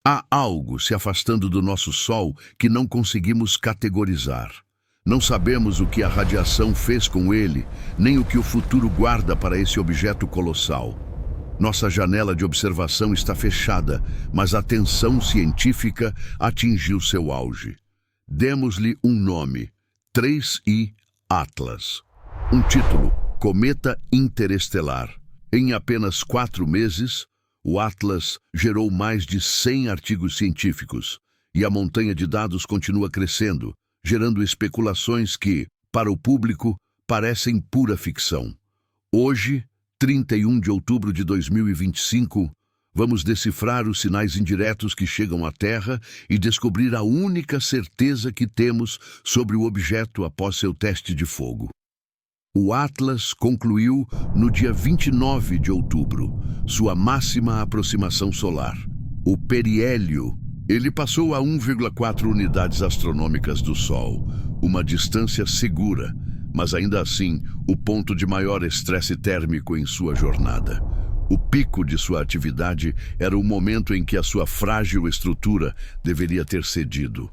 Há algo se afastando do nosso Sol que não conseguimos categorizar. Não sabemos o que a radiação fez com ele, nem o que o futuro guarda para esse objeto colossal. Nossa janela de observação está fechada, mas a tensão científica atingiu seu auge. Demos-lhe um nome, 3I Atlas. Um título, Cometa Interestelar. Em apenas 4 meses, o Atlas gerou mais de 100 artigos científicos, e a montanha de dados continua crescendo, gerando especulações que, para o público, parecem pura ficção. Hoje, 31 de outubro de 2025, vamos decifrar os sinais indiretos que chegam à Terra e descobrir a única certeza que temos sobre o objeto após seu teste de fogo. O Atlas concluiu no dia 29 de outubro, sua máxima aproximação solar. O periélio, ele passou a 1,4 unidades astronômicas do Sol, uma distância segura, mas ainda assim o ponto de maior estresse térmico em sua jornada. O pico de sua atividade era o momento em que a sua frágil estrutura deveria ter cedido.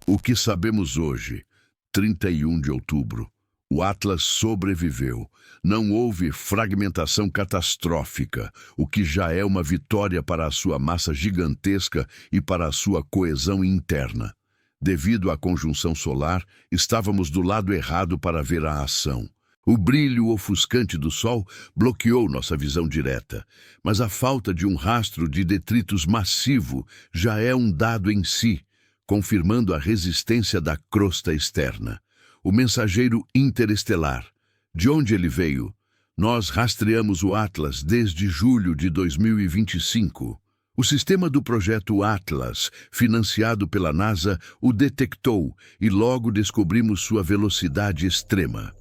O que sabemos hoje, 31 de outubro, o Atlas sobreviveu. Não houve fragmentação catastrófica, o que já é uma vitória para a sua massa gigantesca e para a sua coesão interna. Devido à conjunção solar, estávamos do lado errado para ver a ação. O brilho ofuscante do Sol bloqueou nossa visão direta, mas a falta de um rastro de detritos massivo já é um dado em si, confirmando a resistência da crosta externa. O mensageiro interestelar. De onde ele veio? Nós rastreamos o Atlas desde julho de 2025. O sistema do projeto Atlas, financiado pela NASA, o detectou e logo descobrimos sua velocidade extrema.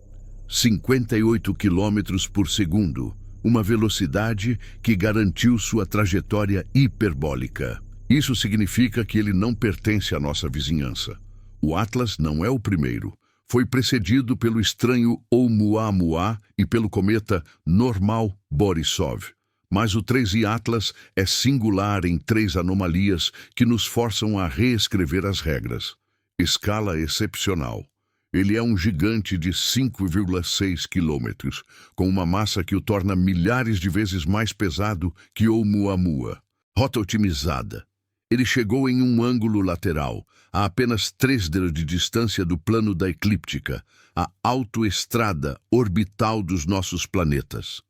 58 km por segundo, uma velocidade que garantiu sua trajetória hiperbólica. Isso significa que ele não pertence à nossa vizinhança. O Atlas não é o primeiro. Foi precedido pelo estranho Oumuamua e pelo cometa Normal-Borisov. Mas o 3I Atlas é singular em 3 anomalias que nos forçam a reescrever as regras. Escala excepcional. Ele é um gigante de 5,6 quilômetros, com uma massa que o torna milhares de vezes mais pesado que Oumuamua. Rota otimizada. Ele chegou em um ângulo lateral, a apenas 3 dedos de distância do plano da eclíptica, a autoestrada orbital dos nossos planetas.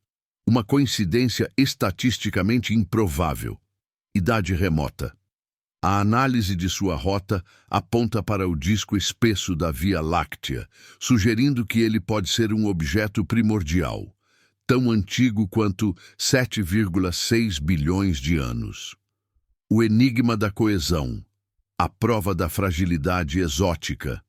Uma coincidência estatisticamente improvável. Idade remota. A análise de sua rota aponta para o disco espesso da Via Láctea, sugerindo que ele pode ser um objeto primordial, tão antigo quanto 7,6 bilhões de anos. O enigma da coesão, a prova da fragilidade exótica.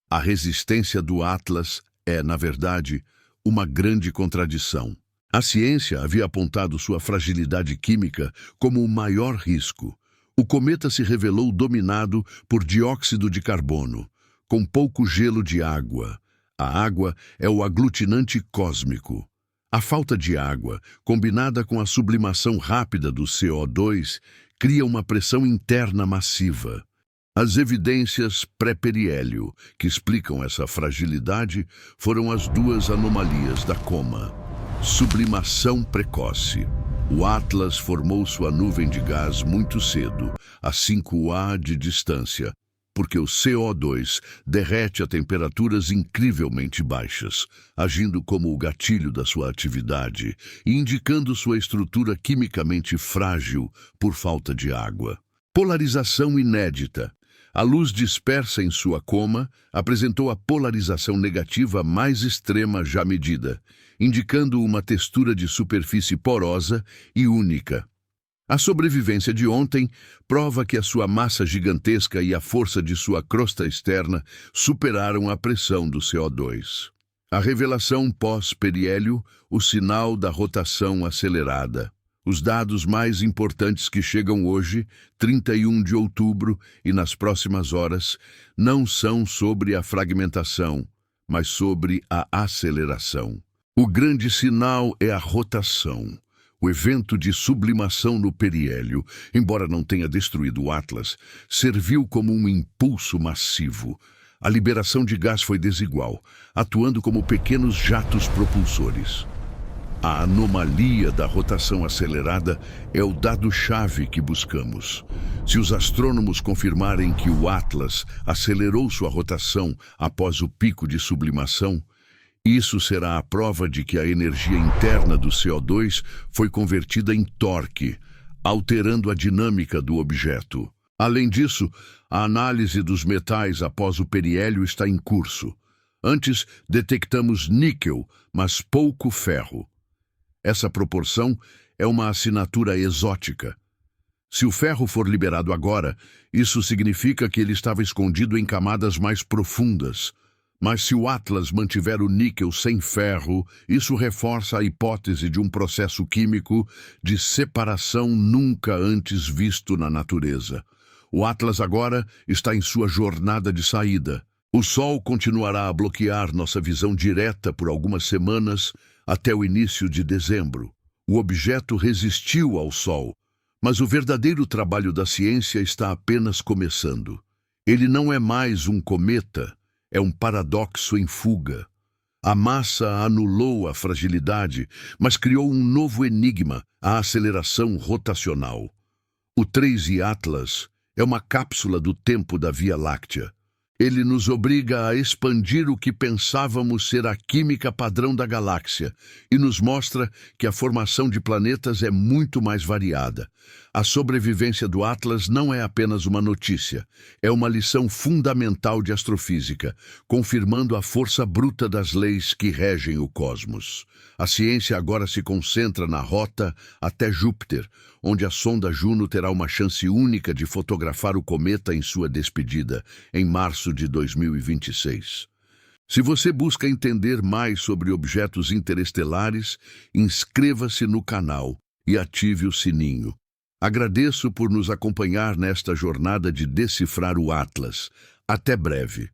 A resistência do Atlas é, na verdade, uma grande contradição. A ciência havia apontado sua fragilidade química como o maior risco. O cometa se revelou dominado por dióxido de carbono, com pouco gelo de água. A água é o aglutinante cósmico. A falta de água, combinada com a sublimação rápida do CO2, cria uma pressão interna massiva. As evidências pré-periélio que explicam essa fragilidade foram as 2 anomalias da coma. Sublimação precoce. O Atlas formou sua nuvem de gás muito cedo, a 5A de distância, porque o CO2 derrete a temperaturas incrivelmente baixas, agindo como o gatilho da sua atividade e indicando sua estrutura quimicamente frágil por falta de água. Polarização inédita. A luz dispersa em sua coma apresentou a polarização negativa mais extrema já medida, indicando uma textura de superfície porosa e única. A sobrevivência de ontem prova que a sua massa gigantesca e a força de sua crosta externa superaram a pressão do CO2. A revelação pós-periélio, o sinal da rotação acelerada. Os dados mais importantes que chegam hoje, 31 de outubro e nas próximas horas, não são sobre a fragmentação, mas sobre a aceleração. O grande sinal é a rotação. O evento de sublimação no periélio, embora não tenha destruído o Atlas, serviu como um impulso massivo. A liberação de gás foi desigual, atuando como pequenos jatos propulsores. A anomalia da rotação acelerada é o dado-chave que buscamos. Se os astrônomos confirmarem que o Atlas acelerou sua rotação após o pico de sublimação, isso será a prova de que a energia interna do CO2 foi convertida em torque, alterando a dinâmica do objeto. Além disso, a análise dos metais após o periélio está em curso. Antes, detectamos níquel, mas pouco ferro. Essa proporção é uma assinatura exótica. Se o ferro for liberado agora, isso significa que ele estava escondido em camadas mais profundas. Mas se o Atlas mantiver o níquel sem ferro, isso reforça a hipótese de um processo químico de separação nunca antes visto na natureza. O Atlas agora está em sua jornada de saída. O Sol continuará a bloquear nossa visão direta por algumas semanas até o início de dezembro. O objeto resistiu ao Sol, mas o verdadeiro trabalho da ciência está apenas começando. Ele não é mais um cometa. É um paradoxo em fuga. A massa anulou a fragilidade, mas criou um novo enigma, a aceleração rotacional. O 3I Atlas é uma cápsula do tempo da Via Láctea. Ele nos obriga a expandir o que pensávamos ser a química padrão da galáxia e nos mostra que a formação de planetas é muito mais variada. A sobrevivência do Atlas não é apenas uma notícia, é uma lição fundamental de astrofísica, confirmando a força bruta das leis que regem o cosmos. A ciência agora se concentra na rota até Júpiter, onde a sonda Juno terá uma chance única de fotografar o cometa em sua despedida, em março de 2026. Se você busca entender mais sobre objetos interestelares, inscreva-se no canal e ative o sininho. Agradeço por nos acompanhar nesta jornada de decifrar o Atlas. Até breve.